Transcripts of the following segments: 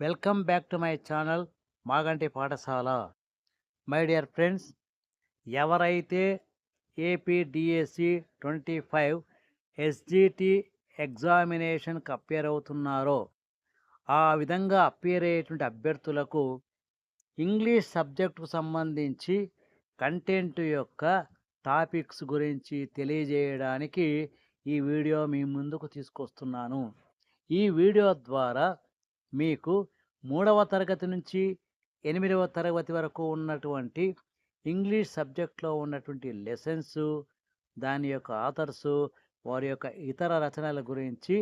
Welcome back to my channel Maganti పాఠశాల. My dear friends, ఎవరైతే APDSC 25 SGT ఎగ్జామినేషన్కి appear అవుతున్నారో ఆ విధంగా అపియర్ అయ్యేటువంటి అభ్యర్థులకు ఇంగ్లీష్ సబ్జెక్టుకు సంబంధించి కంటెంట్ యొక్క టాపిక్స్ గురించి తెలియజేయడానికి ఈ వీడియో మీ ముందుకు తీసుకొస్తున్నాను. ఈ వీడియో ద్వారా మీకు 3వ తరగతి నుంచి 8వ తరగతి వరకు ఉన్నటువంటి ఇంగ్లీష్ సబ్జెక్ట్లో ఉన్నటువంటి లెసన్స్, దాని యొక్క ఆథర్సు, వారి యొక్క ఇతర రచనల గురించి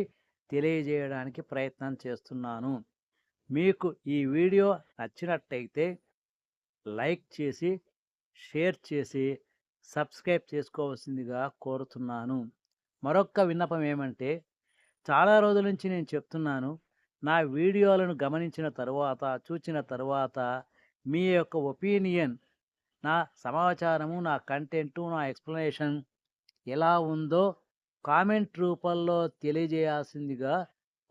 తెలియజేయడానికి ప్రయత్నం చేస్తున్నాను. మీకు ఈ వీడియో నచ్చినట్టయితే లైక్ చేసి, షేర్ చేసి, సబ్స్క్రైబ్ చేసుకోవాల్సిందిగా కోరుతున్నాను. మరొక్క విన్నపం ఏమంటే, చాలా రోజుల నుంచి నేను చెప్తున్నాను, నా వీడియోలను గమనించిన తరువాత, చూచిన తరువాత మీ యొక్క ఒపీనియన్, నా సమాచారము, నా కంటెంటు, నా ఎక్స్ప్లెనేషన్ ఎలా ఉందో కామెంట్ రూపంలో తెలియజేయాల్సిందిగా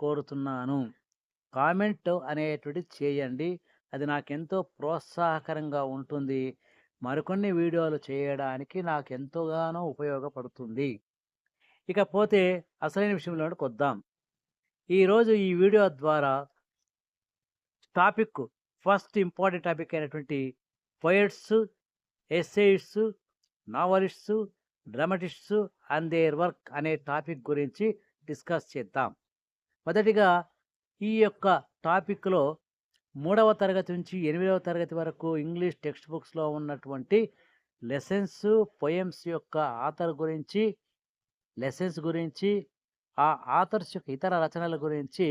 కోరుతున్నాను. కామెంట్ అనేటువంటిది చేయండి. అది నాకెంతో ప్రోత్సాహకరంగా ఉంటుంది. మరికొన్ని వీడియోలు చేయడానికి నాకెంతోగానో ఉపయోగపడుతుంది. ఇకపోతే అసలైన విషయంలోకి వద్దాం. ఈరోజు ఈ వీడియో ద్వారా టాపిక్, ఫస్ట్ ఇంపార్టెంట్ టాపిక్ అయినటువంటి పోయట్స్, ఎస్సేయిస్ట్స్, నావలిస్ట్స్, డ్రామటిస్ట్స్ అండ్ దేర్ వర్క్ అనే టాపిక్ గురించి డిస్కస్ చేద్దాం. మొదటిగా ఈ యొక్క టాపిక్లో 3వ తరగతి నుంచి 8వ తరగతి వరకు ఇంగ్లీష్ టెక్స్ట్ బుక్స్లో ఉన్నటువంటి లెసన్స్, పోయమ్స్ యొక్క ఆథర్ గురించి, లెసన్స్ గురించి, ఆ ఆథర్స్ యొక్క ఇతర రచనల గురించి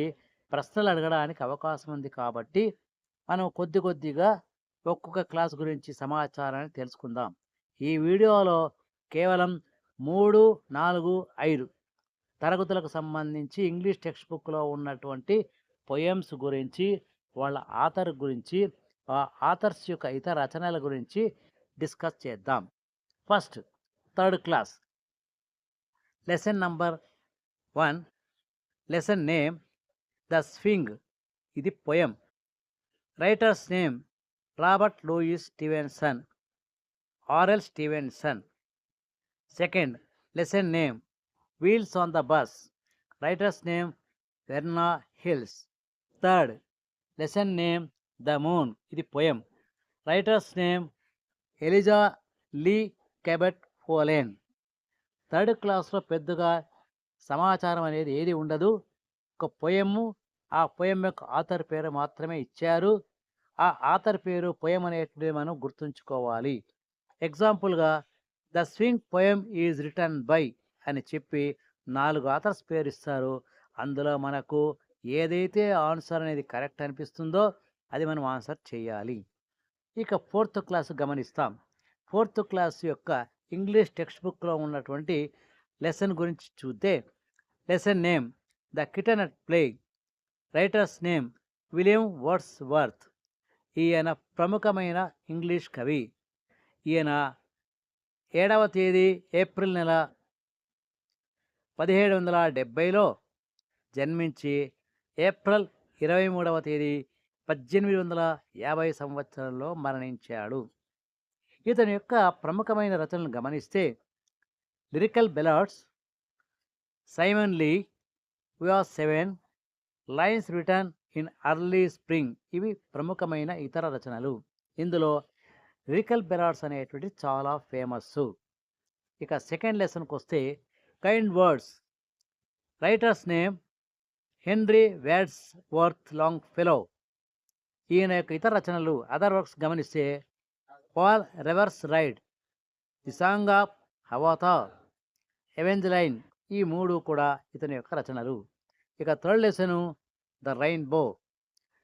ప్రశ్నలు అడగడానికి అవకాశం ఉంది. కాబట్టి మనం కొద్దిగా ఒక్కొక్క క్లాస్ గురించి సమాచారాన్ని తెలుసుకుందాం. ఈ వీడియోలో కేవలం 3, 4, 5 తరగతులకు సంబంధించి ఇంగ్లీష్ టెక్స్ట్ బుక్లో ఉన్నటువంటి పోయమ్స్ గురించి, వాళ్ళ ఆథర్ గురించి, ఆ ఆథర్స్ యొక్క ఇతర రచనల గురించి డిస్కస్ చేద్దాం. First 3rd class, lesson number 1, lesson name the swing. ఇది poem. Writer's name Robert Louis Stevenson, RL Stevenson. Second lesson name wheels on the bus. Writer's name Verna Hills. Third lesson name the moon. ఇది poem. Writer's name Eliza Lee Cabot Follen. 3rd క్లాస్లో పెద్దగా సమాచారం అనేది ఏది ఉండదు. ఒక పోయము, ఆ poem యొక్క ఆథర్ పేరు మాత్రమే ఇచ్చారు. ఆ ఆథర్ పేరు, పోయం అనేటివి మనం గుర్తుంచుకోవాలి. ఎగ్జాంపుల్గా the swing poem is written by అని చెప్పి 4 ఆథర్స్ పేరు ఇస్తారు. అందులో మనకు ఏదైతే ఆన్సర్ అనేది కరెక్ట్ అనిపిస్తుందో అది మనం ఆన్సర్ చేయాలి. ఇక 4th క్లాస్ గమనిస్తాం. 4th క్లాస్ యొక్క ఇంగ్లీష్ టెక్స్ట్ బుక్లో ఉన్నటువంటి లెసన్ గురించి చూస్తే, lesson name the kitten at play. Writers name William words worth. ఈయన ప్రముఖమైన ఇంగ్లీష్ కవి. ఈయన 7వ తేదీ ఏప్రిల్ నెల 1770లో జన్మించి ఏప్రిల్ 23వ తేదీ 1850 సంవత్సరంలో మరణించాడు. ఇతని యొక్క ప్రముఖమైన రచనలు గమనిస్తే lyrical ballads, Simon Lee, we are 7, lines written in early spring. ఇవి ప్రముఖమైన ఇతర రచనలు. ఇందులో లిరికల్ బెలాడ్స్ అనేటువంటి చాలా ఫేమస్. ఇక సెకండ్ లెసన్కి వస్తే kind words. Writer's name Henry Wadsworth Longfellow. ఈయన యొక్క ఇతర రచనలు, అదర్ వర్క్స్ గమనిస్తే Paul Revere's ride, the song of Hiawatha, Evangeline. ఈ 3 కూడా ఇతని యొక్క రచనలు. ఇక 3rd lesson the rainbow.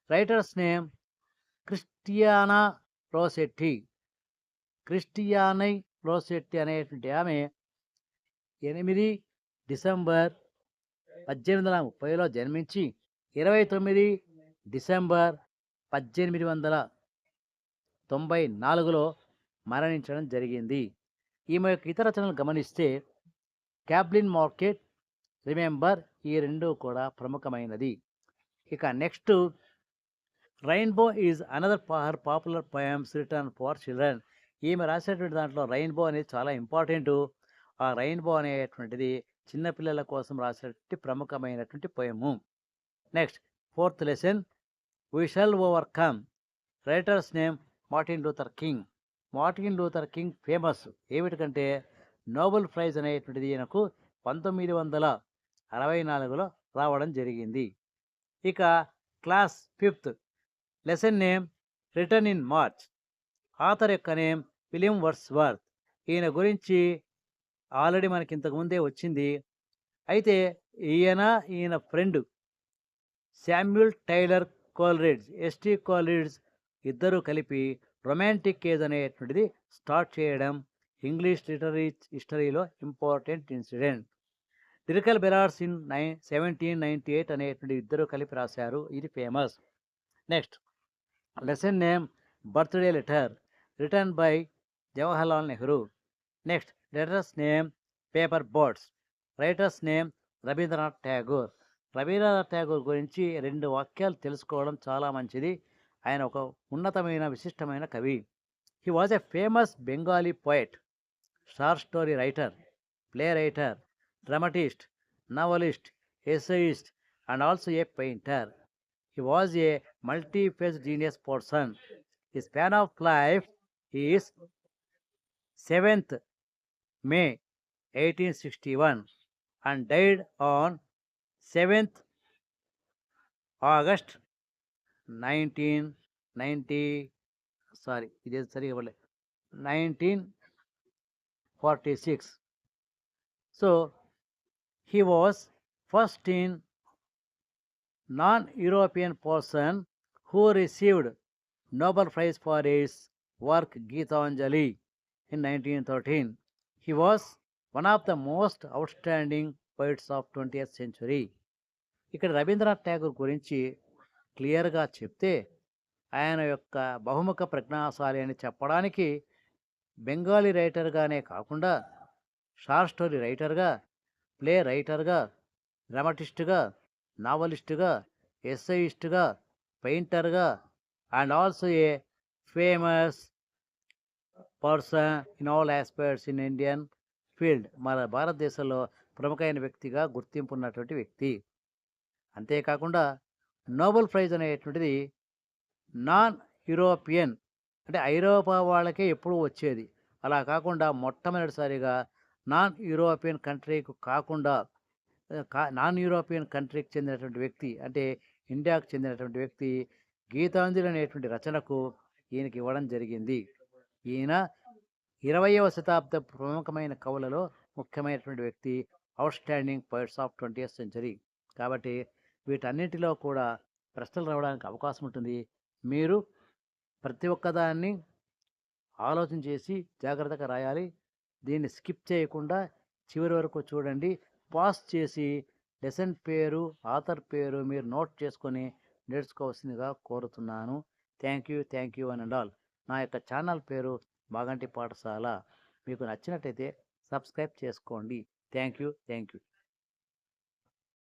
Writer's name Christina Rossetti. Christina Rossetti అనేటువంటి ఆమె 8 డిసెంబర్ 1830లో జన్మించి 29 డిసెంబర్ 1894లో మరణించడం జరిగింది. ఈమె యొక్క ఇతర రచనలు గమనిస్తే క్యాబ్లిన్ మార్కెట్, రిమెంబర్, ఈ 2 కూడా ప్రముఖమైనది. ఇక next rainbow is another her popular poems return for children. ఈమె రాసినటువంటి దాంట్లో రెయిన్బో అనేది చాలా ఇంపార్టెంటు. ఆ రెయిన్బో అనేటువంటిది చిన్నపిల్లల కోసం రాసినటువంటి ప్రముఖమైనటువంటి పోయము. Next fourth lesson we shall overcome. Writer's name Martin Luther King. Martin Luther King famous ఏమిటికంటే నోబెల్ ప్రైజ్ అనేటువంటిది ఈయనకు 1964లో రావడం జరిగింది. ఇక class fifth lesson name return in March. Author యొక్క నేమ్ విలియం వర్డ్స్వర్త్. ఈయన గురించి ఆల్రెడీ మనకి ఇంతకుముందే వచ్చింది. అయితే ఈయన friend Samuel Taylor Coleridge, ST Coleridge ఇద్దరు కలిపి రొమాంటిక్ ఏజ్ అనేటువంటిది స్టార్ట్ చేయడం ఇంగ్లీష్ హిస్టరీలో important incident. Lyrical ballads in 1798 అనేటువంటి ఇద్దరు కలిపి రాశారు. ఇది famous. Next lesson name birthday letter written by Jawaharlal Nehru. Next letters name paper boats. Writers name Rabindranath Tagore. Rabindranath Tagore గురించి 2 వాక్యాలు తెలుసుకోవడం చాలా మంచిది. ఆయన ఒక ఉన్నతమైన విశిష్టమైన కవి. He was a famous Bengali poet, short story writer, play writer, dramatist, novelist, essayist, and also a painter. He was a multi-faced genius person. His span of life is 7th May 1861 and died on 7th August 1946. So he was first in non-European person who received Nobel Prize for his work Geetanjali in 1913. He was one of the most outstanding poets of 20th century. ఇక్కడ రవీంద్రనాథ్ ఠాగూర్ గురించి క్లియర్గా చెప్తే ఆయన యొక్క బహుముఖ ప్రజ్ఞాశాలి అని చెప్పడానికి బెంగాలీ రైటర్గానే కాకుండా షార్ట్ స్టోరీ రైటర్గా, ప్లే రైటర్గా, డ్రామటిస్ట్గా, నావలిస్ట్గా, ఎస్సయిస్ట్గా, పెయింటర్గా and also a famous person in all aspects in Indian field. మన భారతదేశంలో ప్రముఖమైన వ్యక్తిగా గుర్తింపు ఉన్నటువంటి వ్యక్తి. అంతేకాకుండా నోబెల్ ప్రైజ్ అనేటువంటిది నాన్ యూరోపియన్ అంటే ఐరోపా వాళ్ళకే ఎప్పుడూ వచ్చేది. అలా కాకుండా మొట్టమొదటిసారిగా నాన్ యూరోపియన్ కంట్రీకి కాకుండా నాన్ యూరోపియన్ కంట్రీకి చెందినటువంటి వ్యక్తి అంటే ఇండియాకు చెందినటువంటి వ్యక్తి గీతాంజలి అనేటువంటి రచనకు ఈయనకి ఇవ్వడం జరిగింది. ఈయన 20వ శతాబ్ద ప్రముఖమైన కవులలో ముఖ్యమైనటువంటి వ్యక్తి, outstanding poets of 20th century. కాబట్టి వీటన్నిటిలో కూడా ప్రశ్నలు రావడానికి అవకాశం ఉంటుంది. మీరు ప్రతి ఒక్కదాన్ని ఆలోచన చేసి జాగ్రత్తగా రాయాలి. దీన్ని స్కిప్ చేయకుండా చివరి వరకు చూడండి. పాస్ చేసి లెసన్ పేరు, ఆథర్ పేరు మీరు నోట్ చేసుకొని నేర్చుకోవాల్సిందిగా కోరుతున్నాను. Thank you and all. నా యొక్క ఛానల్ పేరు మాగంటి పాఠశాల. మీకు నచ్చినట్టయితే సబ్స్క్రైబ్ చేసుకోండి. Thank you.